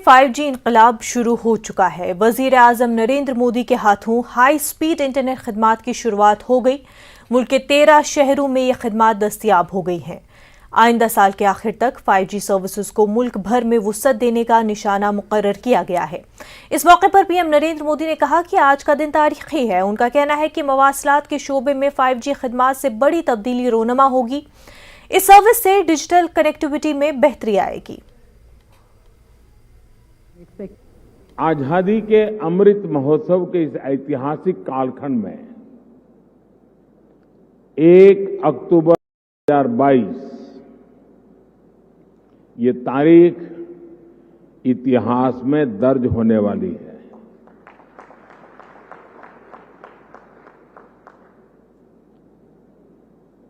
5G इनकलाब शुरू हो चुका है। वजीर आजम नरेंद्र मोदी के हाथों हाई स्पीड इंटरनेट खिदमात की शुरुआत हो गई। मुल्क के 13 शहरों में ये खिदमात दस्तयाब हो गई हैं। आइंदा साल के आखिर तक 5G सर्विसेज को मुल्क भर में वुसअत देने का निशाना मुकर्रर किया गया है। इस मौके पर पीएम नरेंद्र मोदी ने कहा कि आज का दिन तारीखी है। उनका कहना है कि मवासलात के शोबे में 5G खिदमात से बड़ी तब्दीली रोनमा होगी। इस सर्विस से डिजिटल कनेक्टिविटी में बेहतरी आएगी। आजादी के अमृत महोत्सव के इस ऐतिहासिक कालखंड में 1 अक्टूबर 2022 ये तारीख इतिहास में दर्ज होने वाली है।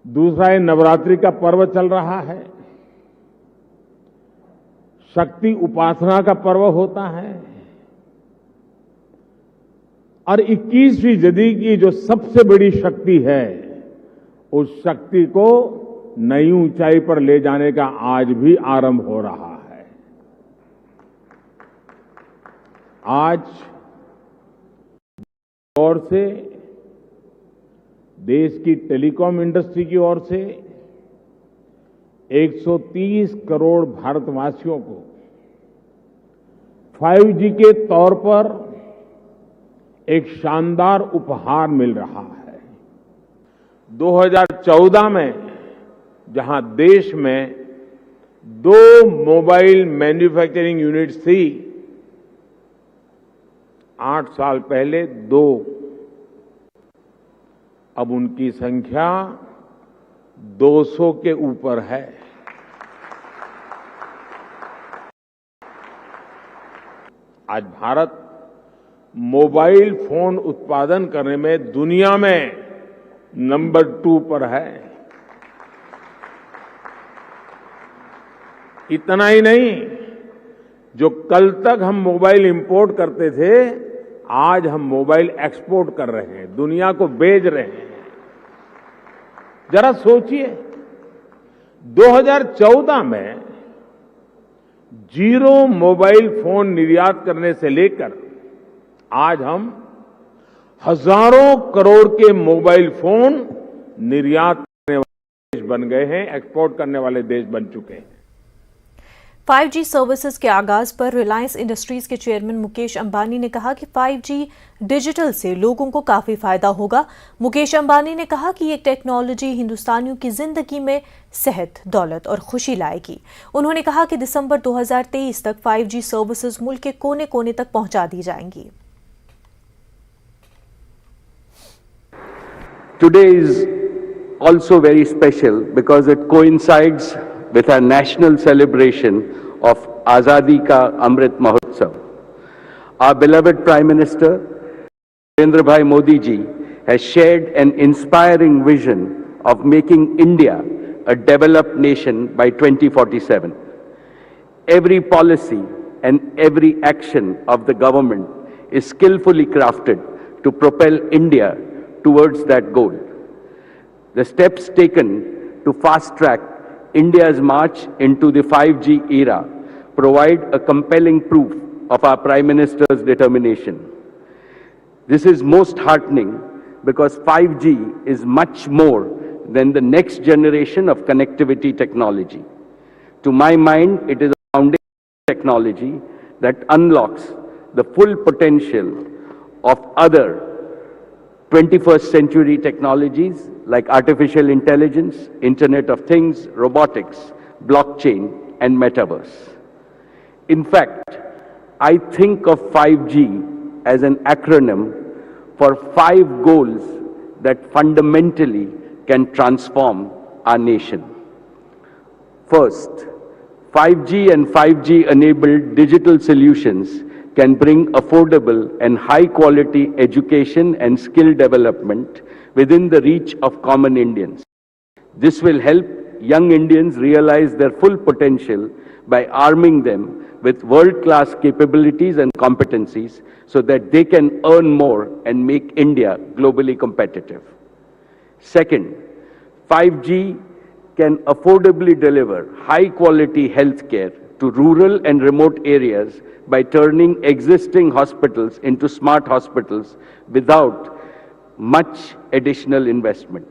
दूसरा, ये नवरात्रि का पर्व चल रहा है। शक्ति उपासना का पर्व होता है और 21वीं सदी की जो सबसे बड़ी शक्ति है, उस शक्ति को नई ऊंचाई पर ले जाने का आज भी आरंभ हो रहा है। आज ओर से देश की टेलीकॉम इंडस्ट्री की ओर से 130 करोड़ भारतवासियों को 5G के तौर पर एक शानदार उपहार मिल रहा है। 2014 में जहां देश में 2 मोबाइल मैन्युफैक्चरिंग यूनिट्स थी, 8 साल पहले 2, अब उनकी संख्या 200 के ऊपर है। आज भारत मोबाइल फोन उत्पादन करने में दुनिया में नंबर 2 पर है। इतना ही नहीं, जो कल तक हम मोबाइल इंपोर्ट करते थे, आज हम मोबाइल एक्सपोर्ट कर रहे हैं, दुनिया को भेज रहे हैं। जरा सोचिए, 2014 में 0 मोबाइल फोन निर्यात करने से लेकर आज हम हजारों करोड़ के मोबाइल फोन निर्यात करने वाले देश बन गए हैं, एक्सपोर्ट करने वाले देश बन चुके हैं। 5G सर्विसेज के आगाज पर रिलायंस इंडस्ट्रीज के चेयरमैन मुकेश अंबानी ने कहा कि 5G डिजिटल से लोगों को काफी फायदा होगा। मुकेश अंबानी ने कहा कि ये टेक्नोलॉजी हिंदुस्तानियों की जिंदगी में सेहत, दौलत और खुशी लाएगी। उन्होंने कहा कि दिसंबर 2023 तक 5G सर्विसेज मुल्क के कोने कोने तक पहुंचा दी जाएंगी। Today is also very special because it coincides with our national celebration of Azadi Ka Amrit Mahotsav. Our beloved Prime Minister, Narendra Bhai Modi ji, has shared an inspiring vision of making India a developed nation by 2047. Every policy and every action of the government is skillfully crafted to propel India towards that goal. The steps taken to fast-track India's march into the 5G era provide a compelling proof of our Prime Minister's determination. This is most heartening because 5G is much more than the next generation of connectivity technology. To my mind, it is a foundational technology that unlocks the full potential of other 21st century technologies like artificial intelligence, Internet of Things, robotics, blockchain, and metaverse. In fact, I think of 5G as an acronym for 5 goals that fundamentally can transform our nation. First, 5G and 5G-enabled digital solutions can bring affordable and high-quality education and skill development within the reach of common Indians. This will help young Indians realize their full potential by arming them with world-class capabilities and competencies so that they can earn more and make India globally competitive. Second, 5G can affordably deliver high-quality healthcare to rural and remote areas by turning existing hospitals into smart hospitals without much additional investment.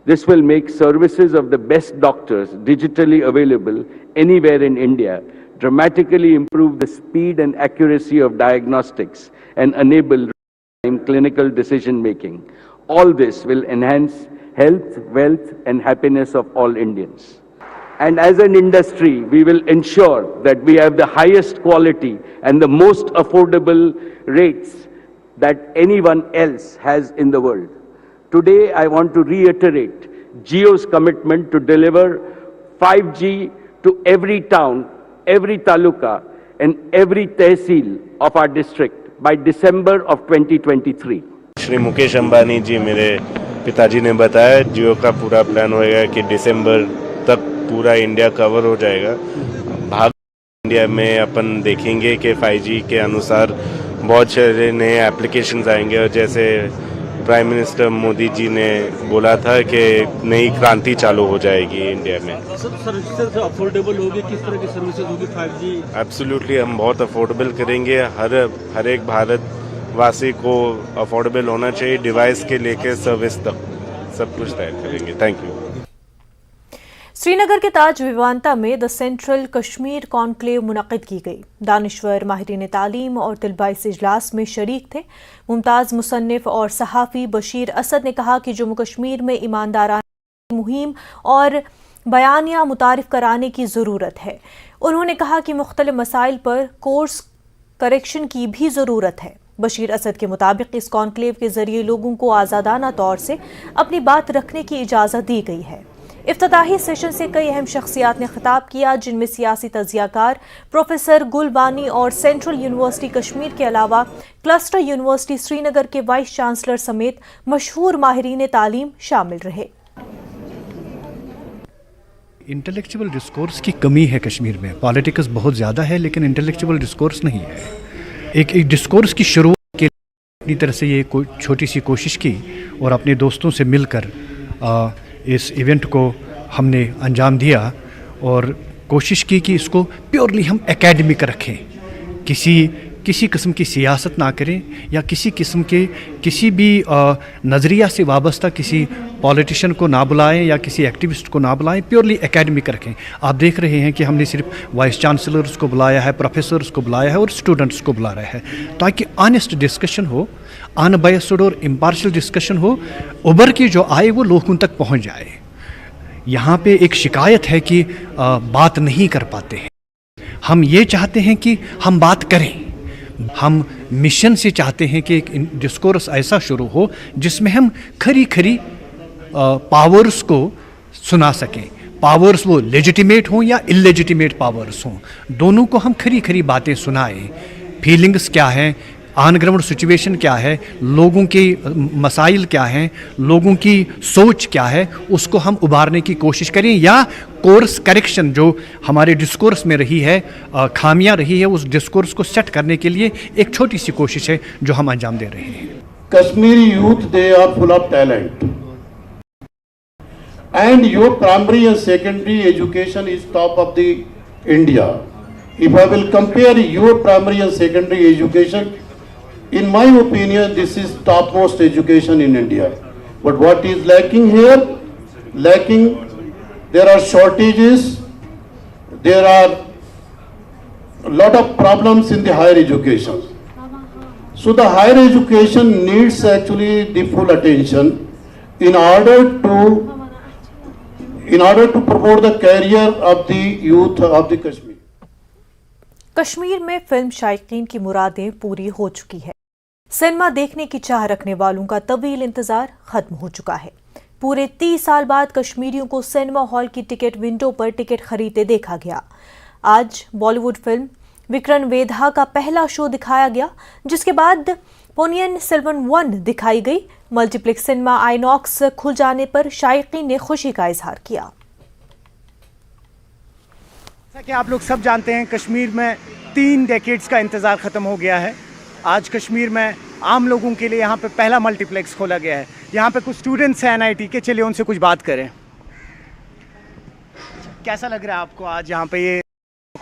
This will make services of the best doctors digitally available anywhere in India, dramatically improve the speed and accuracy of diagnostics, and enable real-time clinical decision-making. All this will enhance health, wealth, and happiness of all Indians. And as an industry, we will ensure that we have the highest quality and the most affordable rates that anyone else has in the world. Today, I want to reiterate Jio's commitment to deliver 5G to every town, every taluka, and every tehsil of our district by December of 2023. Shri Mukesh Ambani जी मेरे पिताजी ने बताया जियो का पूरा plan होएगा कि दिसंबर तक पूरा इंडिया कवर हो जाएगा। भाग इंडिया में अपन देखेंगे कि 5G के अनुसार बहुत सारे नए एप्लीकेशंस आएंगे और जैसे प्राइम मिनिस्टर मोदी जी ने बोला था कि नई क्रांति चालू हो जाएगी इंडिया में। सर्विसेज अफोर्डेबल होगी, किस तरह की सर्विसेज होगी 5G? एब्सोल्युटली हम बहुत अफोर्डेबल करेंगे। हर एक भारतवासी को अफोर्डेबल होना चाहिए, डिवाइस के लेके सर्विस तक सब कुछ तय करेंगे। Thank you. श्रीनगर के ताज विवांता में द सेंट्रल कश्मीर कॉन्क्लेव मुनक़िद की गई। दानिश्वर, माहिरीन तालीम और तलबा इस इजलास में शरीक थे। मुमताज़ मुसन्निफ और सहाफ़ी बशीर असद ने कहा कि जम्मू कश्मीर में ईमानदाराना मुहिम और बयानिया मुतारिफ कराने की ज़रूरत है। उन्होंने कहा कि मुख्तलिफ मसाइल पर कोर्स करेक्शन की भी ज़रूरत है। बशीर असद के मुताबिक इस कॉन्क्लेव के ज़रिए लोगों को आज़ादाना तौर से अपनी बात रखने की इजाज़त दी गई है। इफ्तिताही सेशन से कई अहम शख्सियात ने खिताब किया, जिनमें सियासी तजियाकार प्रोफेसर गुलबानी और सेंट्रल यूनिवर्सिटी कश्मीर के अलावा क्लस्टर यूनिवर्सिटी श्रीनगर के वाइस चांसलर समेत मशहूर माहिरीन तालीम शामिल रहे। इंटेलेक्चुअल डिस्कोर्स की कमी है कश्मीर में। पॉलिटिक्स बहुत ज़्यादा है लेकिन इंटेलेक्चुअल डिस्कोर्स नहीं है। एक डिस्कोर्स की शुरुआत के लिए अपनी तरह से ये छोटी सी कोशिश की और अपने दोस्तों से मिलकर इस इवेंट को हमने अंजाम दिया और कोशिश की कि इसको प्योरली हम एकेडमिक रखें, किसी किस्म की सियासत ना करें या किसी किस्म के किसी भी नज़रिया से वाबस्ता किसी पॉलिटिशियन को ना बुलाएं या किसी एक्टिविस्ट को ना बुलाएं, प्योरली एकेडमिक रखें। आप देख रहे हैं कि हमने सिर्फ वाइस चांसलर्स को बुलाया है, प्रोफेसर्स को बुलाया है और स्टूडेंट्स को बुला रहे हैं ताकि ऑनेस्ट डिस्कशन हो, अनबायस्ड और इम्पार्शियल डिस्कशन हो, उभर के जो आए वो लोगों तक पहुँच जाए। यहाँ पे एक शिकायत है कि बात नहीं कर पाते हैं। हम ये चाहते हैं कि हम बात करें। हम मिशन से चाहते हैं कि एक डिस्कोर्स ऐसा शुरू हो जिसमें हम खरी पावर्स को सुना सकें। पावर्स वो लेजिटिमेट हों या इलेजिटिमेट पावर्स हों, दोनों को हम खरी बातें सुनाएं। फीलिंग्स क्या हैं, ऑन ग्राउंड सिचुएशन क्या है, लोगों के मसाइल क्या हैं, लोगों की सोच क्या है, उसको हम उभारने की कोशिश करें या कोर्स करेक्शन जो हमारे डिस्कोर्स में रही है, खामियां रही है, उस डिस्कोर्स को सेट करने के लिए एक छोटी सी कोशिश है जो हम अंजाम दे रहे हैं। Kashmiri youth, they are full of talent, and your primary and secondary education is top of the India. If I will compare your primary and secondary education, in my opinion, this is topmost education in India. But what is lacking here? There are shortages, there are a lot of problems in the higher education. So the higher education needs actually the full attention in order to promote the career of the youth of the Kashmir. Kashmir में film शायकीन की मुरादें पूरी हो चुकी है। Cinema देखने की चाह रखने वालों का तवील इंतजार खत्म हो चुका है। पूरे 30 साल बाद कश्मीरियों को सिनेमा हॉल की टिकट विंडो पर टिकट खरीदते देखा गया। आज बॉलीवुड फिल्म विक्रम वेधा का पहला शो दिखाया गया, जिसके बाद पोनियन सेल्वन 1 दिखाई गई। मल्टीप्लेक्स सिनेमा आईनॉक्स खुल जाने पर शायकीन ने खुशी का इजहार किया। जैसा कि आप लोग सब जानते हैं, कश्मीर में 3 डेकेड्स का इंतज़ार ख़त्म हो गया है। आज कश्मीर में आम लोगों के लिए यहाँ पे पहला मल्टीप्लेक्स खोला गया है। यहाँ पे कुछ स्टूडेंट्स हैं NIT के, चलिए उनसे कुछ बात करें। कैसा लग रहा है आपको आज यहाँ पे ये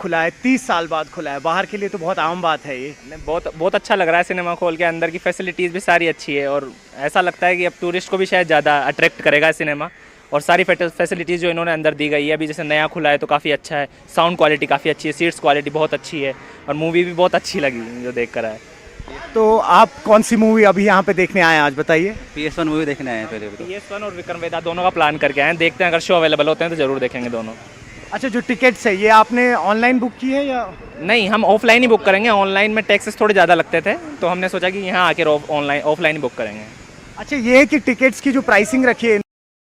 खुला है, 30 साल बाद खुला है, बाहर के लिए तो बहुत आम बात है ये। बहुत अच्छा लग रहा है सिनेमा खोल के, अंदर की फैसिलिटीज़ भी सारी अच्छी है और ऐसा लगता है कि अब टूरिस्ट को भी शायद ज़्यादा अट्रैक्ट करेगा सिनेमा। और सारी फैसिलिटीज़ जो इन्होंने अंदर दी गई है, अभी जैसे नया खुला है तो काफ़ी अच्छा है, साउंड क्वालिटी काफ़ी अच्छी है, सीट्स क्वालिटी बहुत अच्छी है और मूवी भी बहुत अच्छी लगी जो देख कर आए। तो आप कौन सी मूवी अभी यहाँ पे देखने आए हैं आज, बताइए। PS1 मूवी देखने आए हैं पहले। PS1 और विक्रम वेदा दोनों का प्लान करके आए हैं, देखते हैं अगर शो अवेलेबल होते हैं तो ज़रूर देखेंगे दोनों। अच्छा, जो टिकट्स है ये आपने ऑनलाइन बुक की है या? नहीं, हम ऑफलाइन ही बुक करेंगे, ऑनलाइन में टैक्सेस थोड़े ज़्यादा लगते थे तो हमने सोचा कि यहाँ आके ऑफलाइन ही बुक करेंगे। अच्छा, ये है कि टिकट्स की जो प्राइसिंग रखी है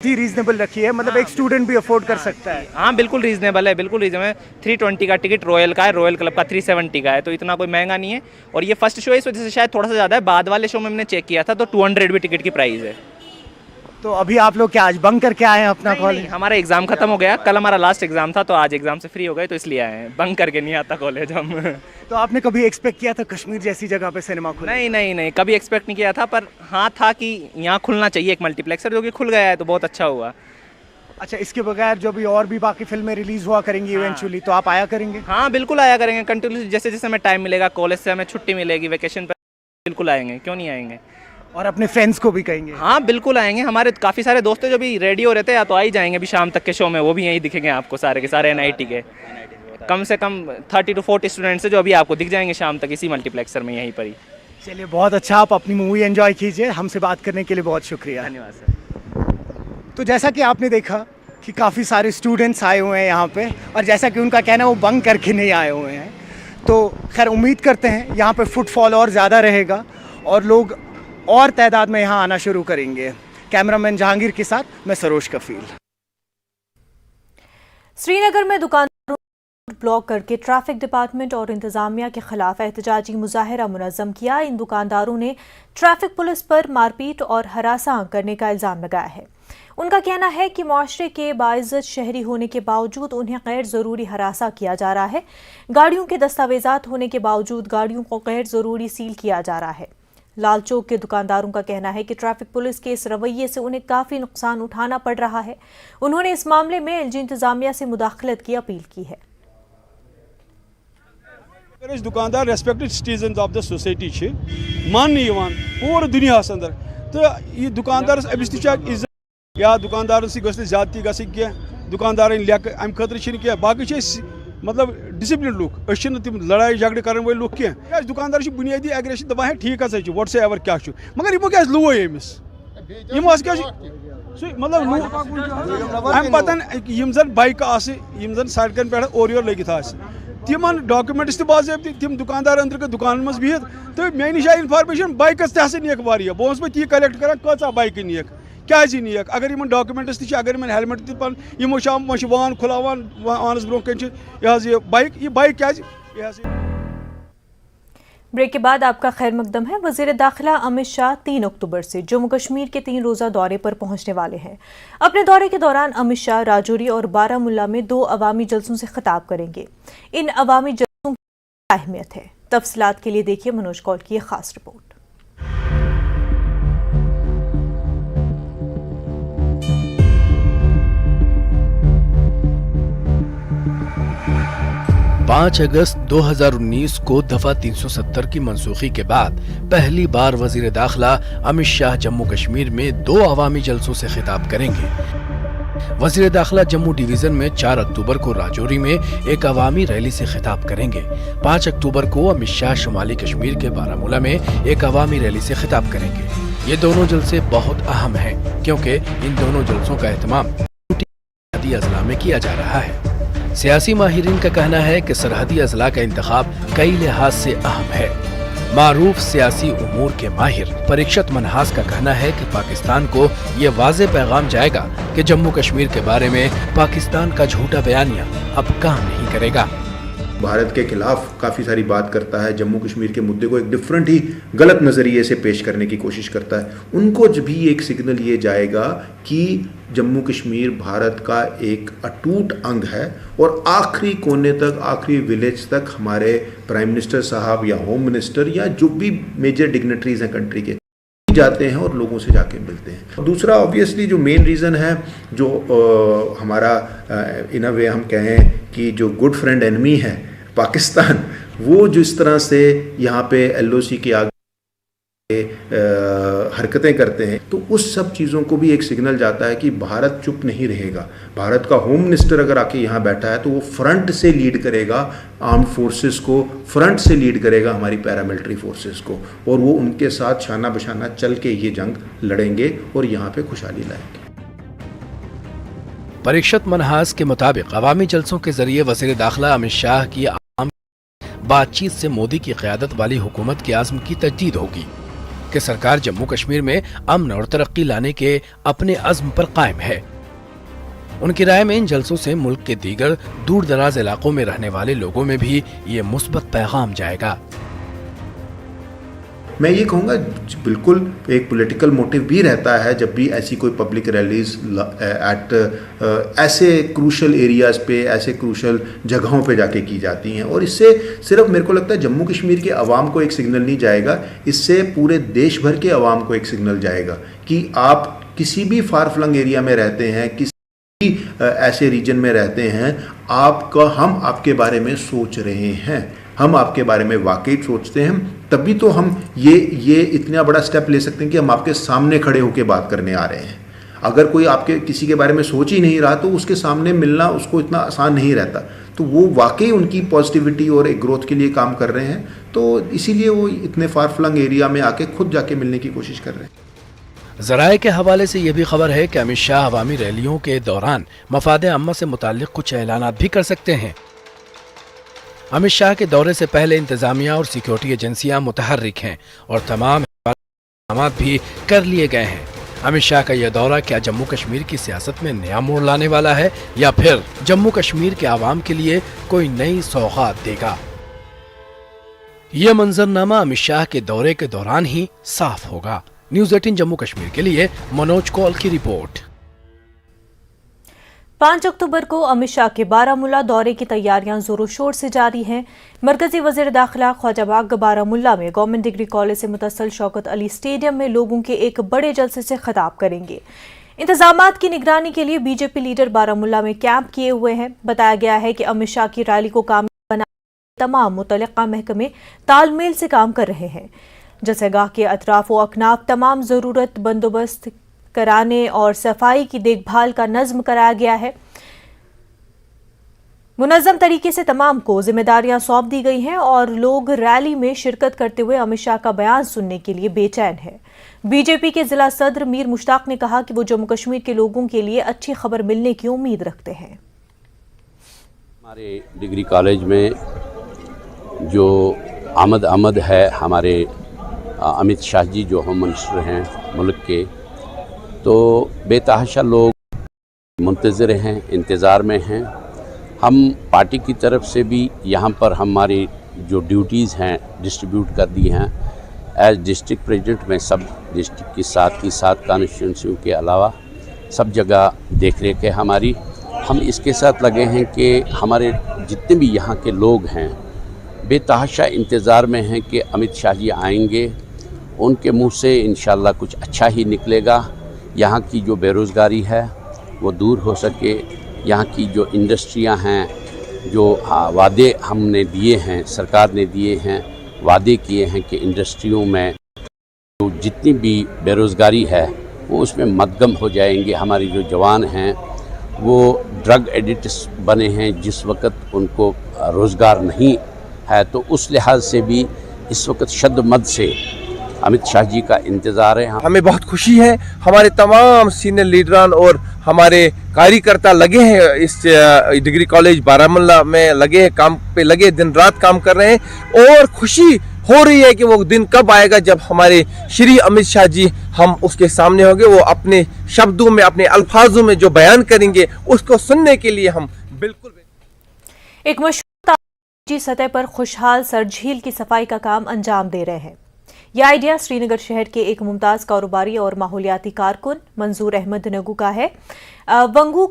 रीजनेबल रखी है, मतलब एक स्टूडेंट भी अफोर्ड कर सकता है। हाँ बिल्कुल रीजनेबल है, बिल्कुल रीजनेबल है। 320 का टिकट रॉयल का है, रॉयल क्लब का 370 का है, तो इतना कोई महंगा नहीं है। और ये फर्स्ट शो है इस वजह से शायद थोड़ा सा ज़्यादा है, बाद वाले शो में हमने चेक किया था तो 200 भी टिकट की प्राइस है। तो अभी आप लोग क्या आज बंक करके आए हैं अपना कॉलेज? हमारा एग्जाम खत्म हो गया, कल हमारा लास्ट एग्जाम था तो आज एग्जाम से फ्री हो गए तो इसलिए आए हैं, बंक करके नहीं आता कॉलेज हम। तो आपने कभी एक्सपेक्ट किया था कश्मीर जैसी जगह पे सिनेमा खुले? नहीं, कभी एक्सपेक्ट नहीं किया था, पर हाँ था कि यहाँ खुलना चाहिए एक मल्टीप्लेक्सर, जो कि खुल गया है तो बहुत अच्छा हुआ। अच्छा, इसके बगैर जो भी और भी बाकी फिल्में रिलीज हुआ करेंगी इवेंचुअली, तो आप आया करेंगे? हाँ बिल्कुल आया करेंगे, कंटिन्यूसली जैसे जैसे हमें टाइम मिलेगा, कॉलेज से हमें छुट्टी मिलेगी, वेकेशन पर बिल्कुल आएंगे, क्यों नहीं आएंगे। और अपने फ्रेंड्स को भी कहेंगे? हाँ बिल्कुल आएंगे, हमारे काफ़ी सारे दोस्त हैं जो भी रेडी हो रहे थे या तो आ ही जाएंगे अभी शाम तक के शो में, वो भी यहीं दिखेंगे आपको सारे के सारे NIT के। कम से कम 30 to 40 स्टूडेंट्स हैं जो अभी आपको दिख जाएंगे शाम तक इसी मल्टीप्लेक्सर में यहीं पर ही। चलिए, बहुत अच्छा, आप अपनी मूवी एंजॉय कीजिए, हमसे बात करने के लिए बहुत शुक्रिया। धन्यवाद सर। तो जैसा कि आपने देखा कि काफ़ी सारे स्टूडेंट्स आए हुए हैं यहाँ पे, और जैसा कि उनका कहना है वो बंक करके नहीं आए हुए हैं, तो खैर उम्मीद करते हैं यहाँ पे फुटफॉल और ज़्यादा रहेगा और लोग और तादाद में यहाँ आना शुरू करेंगे। कैमरामैन जहांगीर के साथ मैं सरोज कफील। श्रीनगर में दुकानदारों को ब्लॉक करके ट्रैफिक डिपार्टमेंट और इंतजामिया के खिलाफ एहतजाजी मुजाहरा मुनज़्ज़म किया। इन दुकानदारों ने ट्रैफिक पुलिस पर मारपीट और हरासा करने का इल्ज़ाम लगाया है। उनका कहना है कि मुआशरे के बाइज़्ज़त शहरी होने के बावजूद उन्हें गैर ज़रूरी हरासा किया जा रहा है। गाड़ियों के दस्तावेज़ात होने के बावजूद गाड़ियों को गैर ज़रूरी सील किया जा रहा है। लाल चौक के दुकानदारों का कहना है कि ट्रैफिक पुलिस के इस रवैये से उन्हें काफ़ी नुकसान उठाना पड़ रहा है। उन्होंने इस मामले में LG इंतजामिया से मुदाखलत की अपील की है। दुकानदार respected citizen of the society मानने पूरे दुनिया अंदर तो यह दुकानदार अमिस इज्जत या दुकानदार ज्यादती गि दुकानदार लेख अम खतर बाकी मतलब डिसिप्लिन लुक तम लड़ाई झगड़े कर वल लुक क्या दुकानदार बुनियादी एग्रेशन दपा है ठीक है व्हाट्स एवर क्या मगर यमो क्या लुव अमिस मतलब अम पतन जन बाइक जन सड़कन पे और योर लगित तिमन डॉक्यूमेंट्स बाज़ाब्त तिम दुकानदार अंदर दुकान मज बिहित तो मे नश आई इन्फॉर्मेशन बाइकस तह नीक वारिया बह ती कलेक्ट कर कचा बाइक नीक क्या नीक अगर इन डॉक्यूमेंट्स ती अगर इन हेलमेट तन यमो वान खुलावान वानस ब्रो कन बाइक ये बाइक क्या। ब्रेक के बाद आपका खैर मकदम है। वज़ीर दाखिला अमित शाह 3 अक्टूबर से जम्मू कश्मीर के 3 रोज़ा दौरे पर पहुंचने वाले हैं। अपने दौरे के दौरान अमित शाह राजौरी और बारामुल्ला में 2 अवामी जलसों से खिताब करेंगे। इन अवामी जलसों की अहमियत है, तफसीलात के लिए देखिए मनोज कौल की एक खास रिपोर्ट। 5 अगस्त 2019 को दफा 370 की मनसूखी के बाद पहली बार वजीर दाखिला अमित शाह जम्मू कश्मीर में 2 अवामी जलसों से खिताब करेंगे। वजीर दाखिला जम्मू डिवीजन में 4 अक्टूबर को राजौरी में एक अवामी रैली से खिताब करेंगे। 5 अक्टूबर को अमित शाह शुमाली कश्मीर के बारामूला में एक अवामी रैली से खिताब करेंगे। ये दोनों जलसे बहुत अहम हैं क्योंकि इन दोनों जलसों का एहतमाम सरहदी अजला में किया जा रहा है। सियासी माहिरीन का कहना है कि सरहदी अजला का इंतखाब कई लिहाज से अहम है। मारूफ सियासी उमूर के माहिर परीक्षत मनहास का कहना है कि पाकिस्तान को ये वाज़े पैगाम जाएगा कि जम्मू कश्मीर के बारे में पाकिस्तान का झूठा बयानिया अब काम नहीं करेगा। भारत के खिलाफ काफ़ी सारी बात करता है, जम्मू कश्मीर के मुद्दे को एक डिफरेंट ही गलत नज़रिए से पेश करने की कोशिश करता है। उनको भी एक सिग्नल ये जाएगा कि जम्मू कश्मीर भारत का एक अटूट अंग है और आखिरी कोने तक, आखिरी विलेज तक हमारे प्राइम मिनिस्टर साहब या होम मिनिस्टर या जो भी मेजर डिग्नेटरीज हैं कंट्री के जाते हैं और लोगों से जाके मिलते हैं। दूसरा ऑब्वियसली जो मेन रीज़न है, जो हमारा इन अ वे हम कहें कि जो गुड फ्रेंड एनमी है पाकिस्तान, वो जिस तरह से यहाँ पे LOC के आगे हरकतें करते हैं, तो उस सब चीज़ों को भी एक सिग्नल जाता है कि भारत चुप नहीं रहेगा। भारत का होम मिनिस्टर अगर आके यहाँ बैठा है तो वो फ्रंट से लीड करेगा आर्म्ड फोर्सेस को, फ्रंट से लीड करेगा हमारी पैरामिलिट्री फोर्सेस को, और वो उनके साथ शाना बशाना चल के ये जंग लड़ेंगे और यहाँ पे खुशहाली लाएंगे। परीक्षित मनहास के मुताबिक अवामी जलसों के जरिए वज़ीर दाखिला अमित शाह की आम बातचीत से मोदी की क़यादत वाली हुकूमत के आज़्म की तजदीद होगी कि सरकार जम्मू कश्मीर में अमन और तरक्की लाने के अपने अज़्म पर कायम है। उनकी राय में इन जलसों से मुल्क के दीगर दूर दराज इलाकों में रहने वाले लोगों में भी ये मुस्बत पैगाम जाएगा। मैं ये कहूँगा बिल्कुल एक पॉलिटिकल मोटिव भी रहता है जब भी ऐसी कोई पब्लिक रैलीज एट ऐसे क्रूशल एरियाज़ पे, ऐसे क्रूशल जगहों पे जाके की जाती हैं, और इससे सिर्फ मेरे को लगता है जम्मू कश्मीर के अवाम को एक सिग्नल नहीं जाएगा, इससे पूरे देश भर के अवाम को एक सिग्नल जाएगा कि आप किसी भी फार फ्लंग एरिया में रहते हैं, किसी भी ऐसे रीजन में रहते हैं, हम आपके बारे में सोच रहे हैं, हम आपके बारे में वाकई सोचते हैं, तभी तो हम ये इतना बड़ा स्टेप ले सकते हैं कि हम आपके सामने खड़े होकर बात करने आ रहे हैं। अगर कोई आपके किसी के बारे में सोच ही नहीं रहा तो उसके सामने मिलना उसको इतना आसान नहीं रहता। तो वो वाकई उनकी पॉजिटिविटी और एक ग्रोथ के लिए काम कर रहे हैं, तो इसीलिए वो इतने फार फ्लंग एरिया में आके खुद जाके मिलने की कोशिश कर रहे हैं। ज़राए के हवाले से यह भी खबर है कि अमित शाह अवामी रैलियों के दौरान मफाद अम्मा से मुताल्लिक कुछ ऐलानात भी कर सकते हैं। अमित शाह के दौरे से पहले इंतजामिया और सिक्योरिटी एजेंसियां मुतहर्रिक हैं और तमाम इंतजाम भी कर लिए गए हैं। अमित शाह का यह दौरा क्या जम्मू कश्मीर की सियासत में नया मोड़ लाने वाला है या फिर जम्मू कश्मीर के आवाम के लिए कोई नई सौगात देगा? यह मंजरनामा अमित शाह के दौरे के दौरान ही साफ होगा। न्यूज़ 18 जम्मू कश्मीर के लिए मनोज कौल की रिपोर्ट। 5 अक्टूबर को अमित शाह के बारामूला दौरे की तैयारियां जोरों शोर से जारी हैं। मरकजी वजीर दाखिला ख्वाजाबाग बारामूला में गवर्नमेंट डिग्री कॉलेज से मुतसल शौकत अली स्टेडियम में लोगों के एक बड़े जलसे से खिताब करेंगे। इंतजामात की निगरानी के लिए बीजेपी लीडर बारामूला में कैंप किए हुए हैं। बताया गया है कि अमित शाह की रैली को कामयाब बनाने तमाम मुतल्लिका महकमे तालमेल से काम कर रहे हैं। जलसेगाह के अतराफ व अकनाफ तमाम जरूरत बंदोबस्त कराने और सफाई की देखभाल का नज्म कराया गया है। मुनज़्ज़म तरीके से तमाम को जिम्मेदारियां सौंप दी गई हैं और लोग रैली में शिरकत करते हुए अमित शाह का बयान सुनने के लिए बेचैन है। बीजेपी के जिला सदर मीर मुश्ताक ने कहा कि वो जम्मू कश्मीर के लोगों के लिए अच्छी खबर मिलने की उम्मीद रखते हैं। हमारे डिग्री कॉलेज में जो आमद है, हमारे अमित शाह जी जो होम मिनिस्टर हैं मुल्क के, तो बेतहाशा लोग मुंतज़िर हैं, इंतज़ार में हैं। हम पार्टी की तरफ से भी यहाँ पर हमारी जो ड्यूटीज़ हैं डिस्ट्रीब्यूट कर दी हैं। एज डिस्ट्रिक्ट प्रेसिडेंट में सब डिस्ट्रिक्ट की साथ कॉन्स्टिट्यूंसियों के अलावा सब जगह देख रेख है हमारी। हम इसके साथ लगे हैं कि हमारे जितने भी यहाँ के लोग हैं बेतहाशा इंतज़ार में हैं कि अमित शाह जी आएंगे, उनके मुंह से इंशाल्लाह कुछ अच्छा ही निकलेगा। यहाँ की जो बेरोज़गारी है वो दूर हो सके, यहाँ की जो इंडस्ट्रियाँ हैं, जो वादे हमने दिए हैं, सरकार ने दिए हैं, वादे किए हैं कि इंडस्ट्रियों में जो जितनी भी बेरोज़गारी है वो उसमें मद्गम हो जाएंगे। हमारी जो जवान हैं वो ड्रग एडिक्ट्स बने हैं, जिस वक्त उनको रोज़गार नहीं है, तो उस लिहाज से भी इस वक्त शद्दमद से अमित शाह जी का इंतज़ार है। हमें बहुत खुशी है, हमारे तमाम सीनियर लीडरान और हमारे कार्यकर्ता लगे हैं इस डिग्री कॉलेज बारामूला में, लगे हैं काम पे, लगे दिन रात काम कर रहे हैं और खुशी हो रही है कि वो दिन कब आएगा जब हमारे श्री अमित शाह जी हम उसके सामने होंगे। वो अपने शब्दों में, अपने अल्फाजों में जो बयान करेंगे उसको सुनने के लिए हम बिल्कुल। एक मशहूर सतह पर खुशहाल सरझील की सफाई का काम अंजाम दे रहे हैं। यह आइडिया श्रीनगर शहर के एक मुमताज़ कारोबारी और माहौलियाती कारकुन मंजूर अहमद नगू का है। वंगू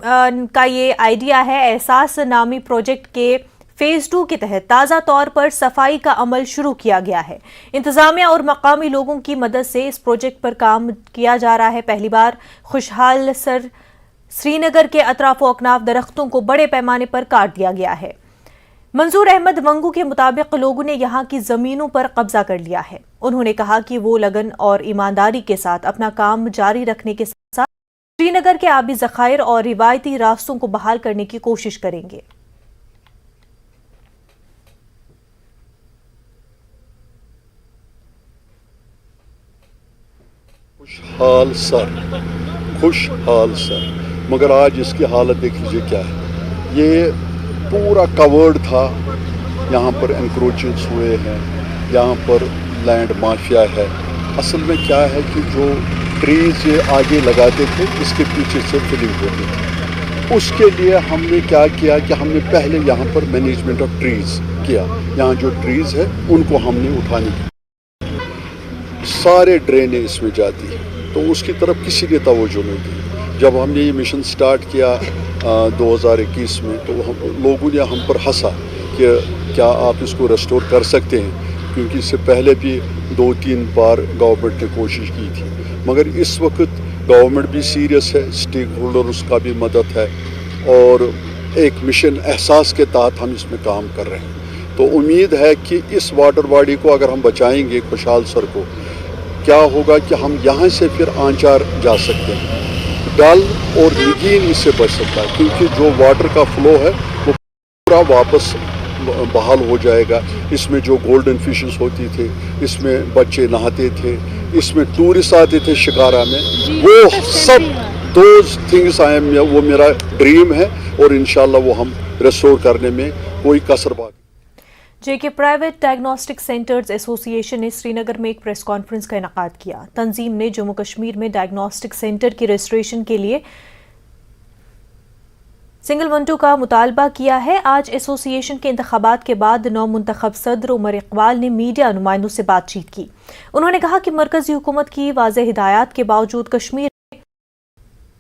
का ये आइडिया है एहसास नामी प्रोजेक्ट के फेज 2 के तहत ताज़ा तौर पर सफाई का अमल शुरू किया गया है। इंतजामिया और मकामी लोगों की मदद से इस प्रोजेक्ट पर काम किया जा रहा है। पहली बार खुशहाल सर श्रीनगर के अतराफ अकनाफ दरख्तों को बड़े पैमाने पर काट दिया गया है। मंजूर अहमद मंगू के मुताबिक लोगों ने यहाँ की जमीनों पर कब्जा कर लिया है। उन्होंने कहा कि वो लगन और ईमानदारी के साथ अपना काम जारी रखने के साथ श्रीनगर के आबी ज़खायर और रिवायती रास्तों को बहाल करने की कोशिश करेंगे। खुशहाल सर, मगर आज इसकी हालत देख लीजिए क्या है। ये पूरा कवर्ड था, यहाँ पर एनक्रोचेस हुए हैं, यहाँ पर लैंड माफिया है। असल में क्या है कि जो ट्रीज ये आगे लगाते थे इसके पीछे से फिलिंग होती थी। उसके लिए हमने क्या किया कि हमने पहले यहाँ पर मैनेजमेंट ऑफ ट्रीज किया। यहाँ जो ट्रीज है उनको हमने उठाने की, सारे ड्रेनें इसमें जाती है, तो उसकी तरफ किसी ने तवज्जो नहीं दी। जब हमने ये मिशन स्टार्ट किया 2021 में, तो लोगों ने हम पर हंसा कि क्या आप इसको रेस्टोर कर सकते हैं, क्योंकि इससे पहले भी 2-3 बार गवर्नमेंट ने कोशिश की थी। मगर इस वक्त गवर्नमेंट भी सीरियस है, स्टेक होल्डर्स का भी मदद है, और एक मिशन एहसास के तहत हम इसमें काम कर रहे हैं। तो उम्मीद है कि इस वाटर बॉडी को अगर हम बचाएंगे, खुशहाल सर को, क्या होगा कि हम यहाँ से फिर आंचार जा सकते हैं, डल और निगीन इससे बच सकता है, क्योंकि जो वाटर का फ्लो है वो पूरा वापस बहाल हो जाएगा। इसमें जो गोल्डन फिशेस होती थे, इसमें बच्चे नहाते थे, इसमें टूरिस्ट आते थे शिकारा में, वो सब दोज थिंग्स वो मेरा ड्रीम है, और इंशाल्लाह वो हम रेस्टोर करने में कोई कसर बाकी। जेके प्राइवेट डायग्नोस्टिक सेंटर्स एसोसिएशन ने श्रीनगर में एक प्रेस कॉन्फ्रेंस का इनेकाद किया। तंजीम ने जम्मू कश्मीर में डायग्नोस्टिक सेंटर की रजिस्ट्रेशन के लिए सिंगल विंडो का मुतालबा किया है। आज एसोसिएशन के इंतखाबात के बाद नौ मुंतखब सदर उमर इकबाल ने मीडिया नुमाइंदों से बातचीत की। उन्होंने कहा कि मरकजी हुकूमत की वाज़ेह हिदायत के बावजूद कश्मीर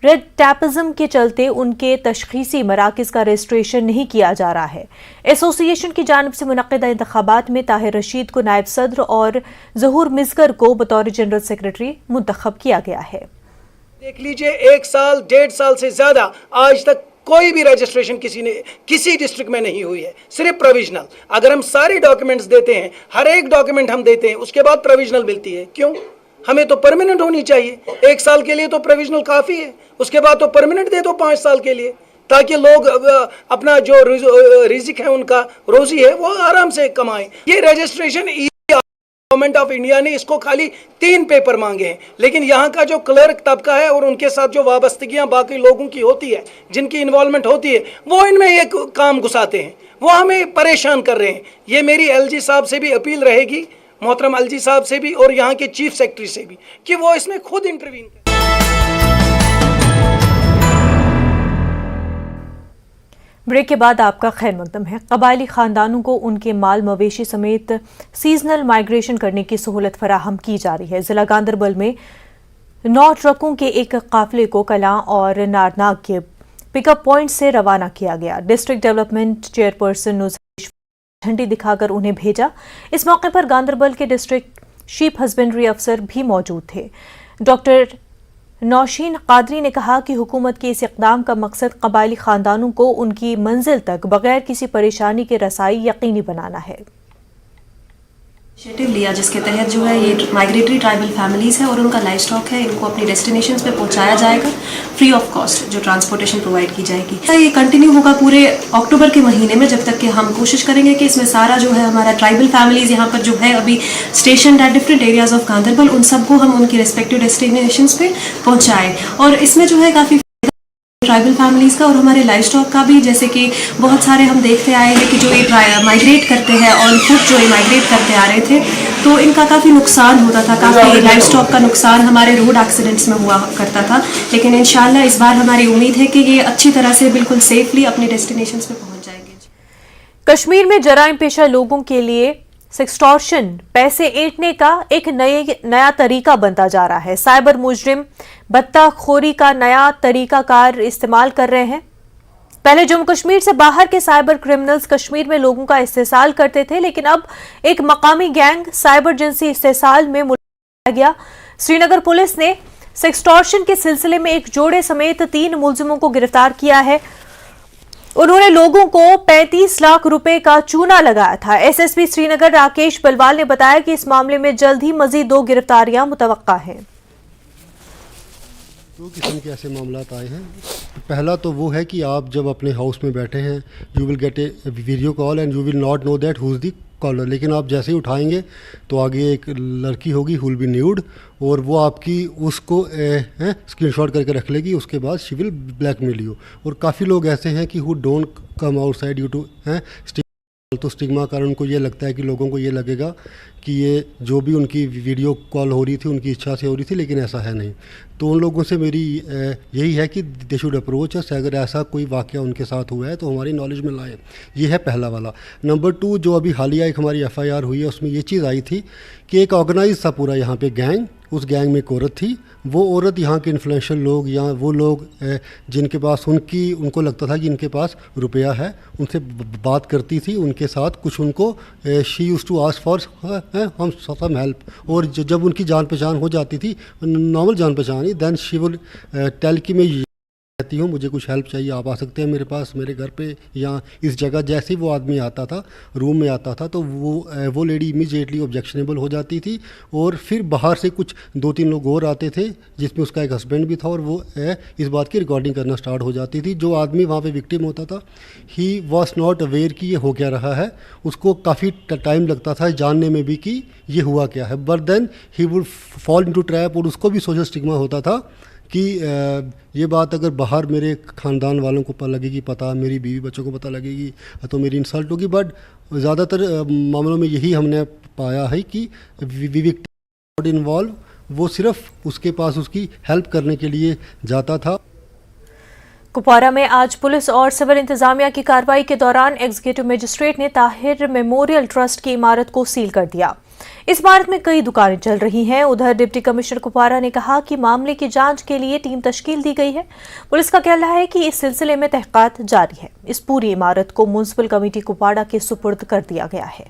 रेड टैपिज्म के चलते उनके तशखीसी मराकज का रजिस्ट्रेशन नहीं किया जा रहा है। एसोसिएशन की जानिब से मुनक्किदा इंतखाबात में ताहिर रशीद को नायब सदर और जहूर मिज़गर को बतौर जनरल सेक्रेटरी मुंतखब किया गया है। देख लीजिए, 1 साल 1.5 साल से ज्यादा आज तक कोई भी रजिस्ट्रेशन किसी डिस्ट्रिक्ट में नहीं हुई है, सिर्फ प्रोविजनल। अगर हम सारे डॉक्यूमेंट्स देते हैं, हर एक डॉक्यूमेंट हम देते हैं, उसके बाद प्रोविजनल मिलती है। क्यों? हमें तो परमानेंट होनी चाहिए। 1 साल के लिए तो प्रोविजनल काफ़ी है, उसके बाद तो परमानेंट दे दो 5 साल के लिए, ताकि लोग अपना जो रिजिक है, उनका रोजी है, वो आराम से कमाएं। ये रजिस्ट्रेशन गवर्नमेंट ऑफ इंडिया ने इसको खाली 3 पेपर मांगे हैं, लेकिन यहाँ का जो क्लर्क तबका है और उनके साथ जो वाबस्तगियाँ बाकी लोगों की होती है, जिनकी इन्वॉल्वमेंट होती है, वो इनमें ये काम घुसाते हैं, वो हमें परेशान कर रहे हैं। ये मेरी एलजी साहब से भी अपील रहेगी, मोहतरम एलजी साहब से भी और यहाँ के चीफ सेक्रेटरी से भी, कि वो इसमें खुद इंटरवीन करें। ब्रेक के बाद आपका खैर मकदम है। कबायली खानदानों को उनके माल मवेशी समेत सीजनल माइग्रेशन करने की सहूलत फराहम की जा रही है। जिला गांदरबल में 9 ट्रकों के एक काफिले को कलां और नारनाग के पिकअप पॉइंट से रवाना किया गया। डिस्ट्रिक्ट डेवलपमेंट चेयरपर्सन नुज़ैश झंडी दिखाकर उन्हें भेजा। इस मौके पर गांदरबल के डिस्ट्रिक्ट शीप हस्बेंड्री अफसर भी मौजूद थे। डॉक्टर नौशीन कादरी ने कहा कि हुकूमत के इस इक़दाम का मकसद कबायली खानदानों को उनकी मंजिल तक बगैर किसी परेशानी के रसाई यकीनी बनाना है। इनिशिएटिव लिया जिसके तहत जो है ये माइग्रेटरी ट्राइबल फैमिलीज़ है और उनका लाइफ स्टॉक है, इनको अपनी डेस्टिनेशंस पे पहुंचाया जाएगा फ्री ऑफ कॉस्ट, जो ट्रांसपोर्टेशन प्रोवाइड की जाएगी। ये कंटिन्यू होगा पूरे अक्टूबर के महीने में, जब तक कि हम कोशिश करेंगे कि इसमें सारा जो है हमारा ट्राइबल फैमिलीज़ यहाँ पर जो है अभी station at different areas of Ganderbal, उन सबको हम उनकी रेस्पेक्टिव डेस्टिनेशंस पे पहुँचाएँ। और इसमें जो है काफ़ी ट्राइबल फैमिलीज़ का और हमारे लाइफ स्टॉक का भी, जैसे कि बहुत सारे हम देखते आए हैं कि जो ये माइग्रेट करते हैं ऑन फुट, जो ये माइग्रेट करते आ रहे थे, तो इनका काफ़ी नुकसान होता था, काफ़ी लाइफ स्टॉक का नुकसान हमारे रोड एक्सीडेंट्स में हुआ करता था। लेकिन इंशाल्लाह इस बार हमारी उम्मीद है कि ये अच्छी तरह से बिल्कुल सेफली अपने डेस्टिनेशंस पे पहुँच जाएंगे। कश्मीर में जराइम पेशा लोगों के लिए सेक्सटॉर्शन, पैसे ऐंठने का एक नया तरीका बनता जा रहा है। साइबर मुजरिम बत्ताखोरी का नया तरीका कार इस्तेमाल कर रहे हैं। पहले जम्मू कश्मीर से बाहर के साइबर क्रिमिनल्स कश्मीर में लोगों का इस्तेसाल करते थे, लेकिन अब एक मकामी गैंग साइबर जिनसी इस्तेसाल में मुलविस गया। श्रीनगर पुलिस ने सेक्सटॉर्शन के सिलसिले में एक जोड़े समेत 3 मुलजिमों को गिरफ्तार किया है। उन्होंने लोगों को 35 लाख रुपए का चूना लगाया था। एसएसपी श्रीनगर राकेश बलवाल ने बताया कि इस मामले में जल्द ही मजीद 2 गिरफ्तारियां मुतवक्का हैं। 2 किस्म के ऐसे मामला आए हैं। पहला तो वो है कि आप जब अपने हाउस में बैठे हैं, you will get a video call and you will not know that who is the caller, लेकिन आप जैसे ही उठाएंगे तो आगे एक लड़की होगी हु विल बी न्यूड, और वो आपकी उसको स्क्रीनशॉट करके रख लेगी। उसके बाद शी विल ब्लैकमेल यू। और काफ़ी लोग ऐसे हैं कि who don't come outside due to तो स्टिग्मा कारण उनको ये लगता है कि लोगों को ये लगेगा कि ये जो भी उनकी वीडियो कॉल हो रही थी उनकी इच्छा से हो रही थी, लेकिन ऐसा है नहीं। तो उन लोगों से मेरी यही है कि दे शुड अप्रोच अस, अगर ऐसा कोई वाक़या उनके साथ हुआ है तो हमारी नॉलेज में लाएं। ये है पहला वाला। नंबर 2, जो अभी हालिया एक हमारी FIR हुई है, उसमें ये चीज़ आई थी कि एक ऑर्गेनाइज था पूरा यहाँ पे गैंग। उस गैंग में एक औरत थी। वो औरत यहाँ के इन्फ्लुएंशियल लोग या वो लोग जिनके पास उनको लगता था कि इनके पास रुपया है, उनसे बात करती थी। उनके साथ कुछ उनको she used to ask for him some help, और जब उनकी जान पहचान हो जाती थी, नॉर्मल जान पहचान ही, देन शी विल टेल कि मैं कहती हूँ मुझे कुछ हेल्प चाहिए, आप आ सकते हैं मेरे पास, मेरे घर पे या इस जगह। जैसे ही वो आदमी आता था, रूम में आता था, तो वो लेडी इमीडिएटली ऑब्जेक्शनेबल हो जाती थी। और फिर बाहर से कुछ 2-3 लोग और आते थे, जिसमें उसका एक हस्बैंड भी था, और वो इस बात की रिकॉर्डिंग करना स्टार्ट हो जाती थी। जो आदमी वहाँ पे विक्टिम होता था, ही वॉज नॉट अवेयर कि ये हो क्या रहा है। उसको काफ़ी टाइम लगता था जानने में भी कि ये हुआ क्या है, but then he would fall into trap. और उसको भी सोशल स्टिग्मा होता था कि ये बात अगर बाहर मेरे ख़ानदान वालों को पता लगेगी, पता मेरी बीवी बच्चों को पता लगेगी, तो मेरी इंसल्ट होगी। बट ज़्यादातर मामलों में यही हमने पाया है कि विक्टिम इन्वॉल्व, वो सिर्फ उसके पास उसकी हेल्प करने के लिए जाता था। कुपवारा में आज पुलिस और सिविल इंतजामिया की कार्रवाई के दौरान एग्जीक्यूटिव मजिस्ट्रेट ने ताहिर मेमोरियल ट्रस्ट की इमारत को सील कर दिया। इस इमारत में कई दुकानें चल रही हैं। उधर डिप्टी कमिश्नर कुपवारा ने कहा कि मामले की जांच के लिए टीम तश्कील दी गई है। पुलिस का कहना है कि इस सिलसिले में तहकीकात जारी है। इस पूरी इमारत को म्युनिसिपल कमेटी कुपवाड़ा के सुपुर्द कर दिया गया है।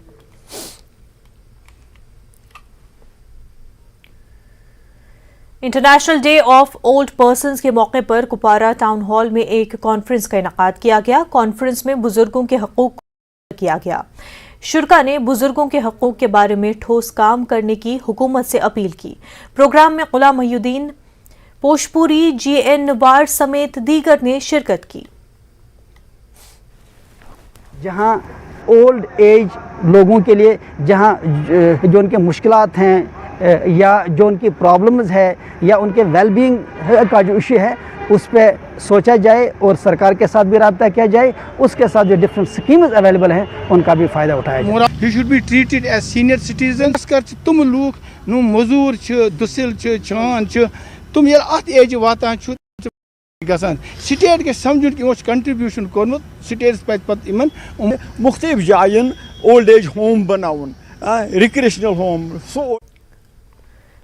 International day of old persons के मौके पर कुपवारा टाउन हॉल में एक कॉन्फ्रेंस का इनेकाद किया गया। कॉन्फ्रेंस में बुजुर्गों के हकूक किया गया। शुरा ने बुजुर्गों के हकूक के बारे में ठोस काम करने की हुकूमत से अपील की। प्रोग्राम में गुलाम मोहिउद्दीन, पोशपुरी, GN नवार समेत दीगर ने शिरकत की। जहां ओल्ड एज लोगों के लिए, जहां जो उनके मुश्किलात हैं या जो उनकी प्रॉब्लम्स है या उनके वेलबींग का जो इशू है, उस पर सोचा जाए और सरकार के साथ भी रब्ता किया जाए। उसके साथ जो डिफरेंट स्कीम्स अवेलेबल हैं उनका भी फ़ायदा उठाया जाए। He should be treated as senior citizen. तुम लूक नु मजूर दुसिल छान तुम ये अत एज वातान गसान स्टेट के समझुन कि कंट्रीब्यूशन कोर्मुत स्टेट पे मुख्तलिफ जायन ओल्ड एज होम बनाउन, रिक्रिएशनल होम।